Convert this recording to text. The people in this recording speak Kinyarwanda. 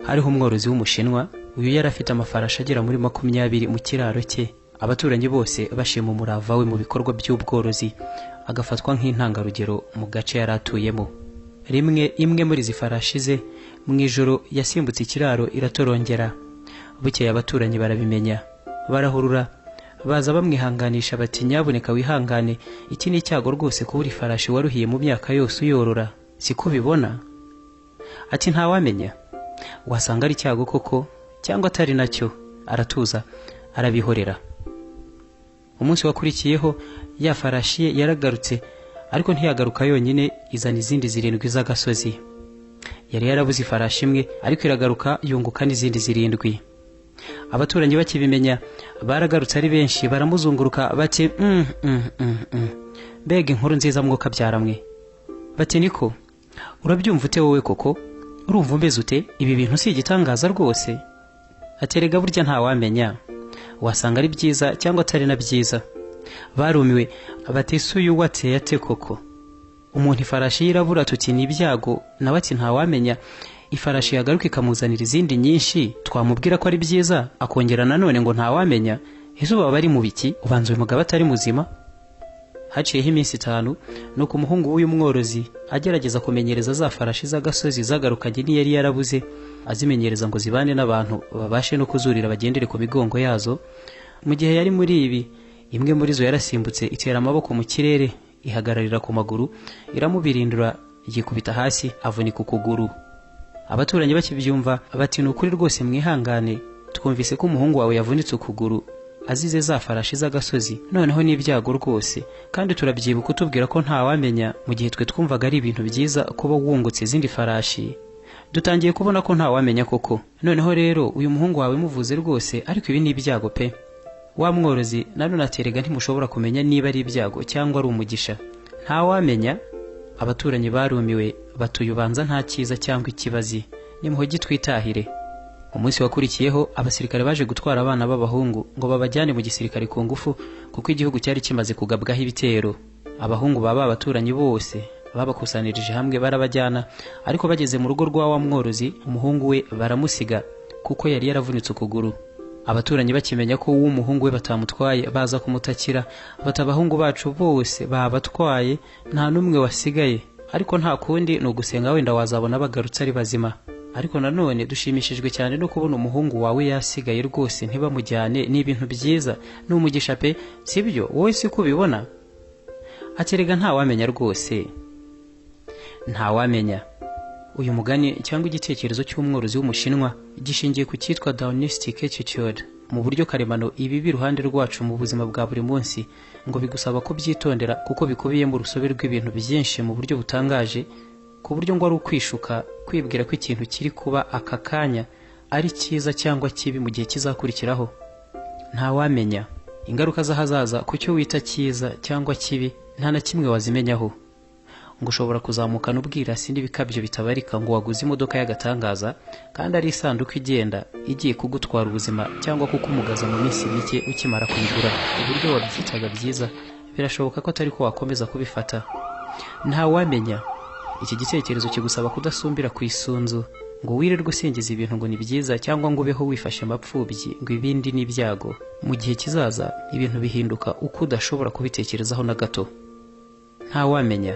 hariho umworozi w'umushinwa. Uyu yari afite amafarashi agera muri 20 mu kiraro cye. Abaturanyi bose bashima umurava we mu bikorwa by'ubworozi, agafatwa nk'intangarugero mu gace yari atuyemo. Rimwe imwe muri izi farashi ze mu ijoro yasimbutse ikiraro iratorongera. Bukeye abaturanyi barabimenya, barahurura, baza bamwihanganisha bati nyabuneka wihangane, iki ni icyago rwose kubura ifarashi waruhiye mu myaka yose uyorora, siko bibona? Ati ntawamenya, wasanga ari icyago koko cyangwa atari nacyo. Aratuza arabihorera. Umunsi wakurikiyeho ya farashi ye yaragarutse, ariko ntiyagaruka yonyine, izana izindi 7 z'agasozi. Yari yarabuze ifarashi imwe, ariko iragaruka yunguka n'izindi 7. Abaturanyi bakibimenya baragarutse ari benshi, baramuzunguruka bati mbega inkuru nziza mwuka byaramwe. Bati niko, urabyumva ute wowe koko? Urumva umbeze ute? Ibi bintu si igitangaza rwose? Aterega burya ntawamenya, wasanga ari byiza cyangwa atari na byiza. Barumiwe batese uyu wateye ate koko? Umuntu ifarashi yirabura tuti ni ibyago, nawe ati ntawamenya. Ifarashi yagaruka ikamuzanira izindi nyinshi, twamubwira ko ari byiza akongera nanone ngo ntawamenya. Izuba bari mu biki? Ubanza uyu mugabo atari muzima? Haciyeho iminsi 5 nuko umuhungu w'uyu mworozi agerageza kumenyereza za farashi z'agasozi zagarukanye n'iyari yarabuze, azimenyereza ngo zibane n'abantu babashe no kuzurira bagendere ku migongo yazo. Mu gihe yari muri ibi, imwe muri zo yarasimbutse itera amaboko mu kirere, ihagararira ku maguru, iramubirindura, yikubita hasi, avunika ukuguru. Abaturanyi bakibyumva bati n'ukuri rwose mwihangane, twumvise ko umuhungu wawe yavunitse ukuguru azize za farashi z'agasozi, noneho n'ibyago rwose, kandi turabyibuka utubwira ko ntawamenya, mu gihe twe twumvaga ari ibintu byiza kuba wungutse izindi farashi. Dutangiye kubona ko ntawamenya koko. Noneho rero uyu muhungu wawe muvuze rwose, ariko ibi ni ibyago pe. Wa mworozi nanone aterega ntimushobora kumenya niba ari ibyago cyangwa ari umugisha. Ntawamenya. Abaturanyi barumiwe batuyubanza nta cyiza cyangwa ikibazi, nimuhogi twitahire. Umunsi wakurikiyeho abasirikare baje gutwara abana b'abahungu ngo babajyane mu gisirikare ku ngufu, kuko igihugu cyari kimaze kugabwaho ibitero. Abahungu baba abaturanyi bose babakusanirije hamwe barabajyana, ariko bageze mu rugo rwa wa mworozi, umuhungu we baramusiga kuko yari yaravunitse ukuguru. Abaturanyi bakimenya ko umuhungu we batamutwaye, baza kumutakira bati abahungu bacu bose babatwaye, nta numwe wasigaye, ariko nta kundi no gusenga wenda wazabona bagarutse ari bazima. Ariko nanone dushimishijwe cyane no kubona umuhungu wawe yasigaye rwose ntibamujyane, ni ibintu byiza, ni umugisha pe, sibyo wowe si kubibona? Aterega ntawamenya rwose. Ntawamenya. Uyu mugani cyangwa igitekerezo cy'umworozi w'umushinwa gishingiye ku cyitwa Downistic attitude. Mu buryo karemano ibi biruhande rwacu mu buzima bwa buri munsi, ngo bigusaba ko byitondera kuko bikubiyemo urusobe rw'ibintu byinshi mu buryo butangaje, ku buryo ngo ari ukwishuka kwibwira ko ikintu kiri kuba aka kanya ari cyiza cyangwa kibi mu gihe kizakurikiraho. Ntawamenya. Ingaruka z'ahazaza ku cyo wita cyiza cyangwa kibi nta na kimwe wazimenyaho. Ngo ushobora kuzamukana ubwirasi n'ibikabyo bitabarika ngo waguze imodoka y'agatangaza, kandi ari isanduku igenda igiye kugutwara ubuzima cyangwa kukumugaza mu minsi mike ukimara kuyigura. Uburyo wabyitaga byiza birashoboka ko atari ko wakomeza kubifata. Ntawamenya. Iki gitekerezo kigusaba kudasumbira ku isunzu ngo wirirwe usingiza ibintu ngo ni byiza cyangwa ngo ubeho wifashe mapfubyi ngo ibindi ni ibyago. Mu gihe kizaza ibintu bihinduka uko udashobora kubitekerezaho na gato. Ntawamenya.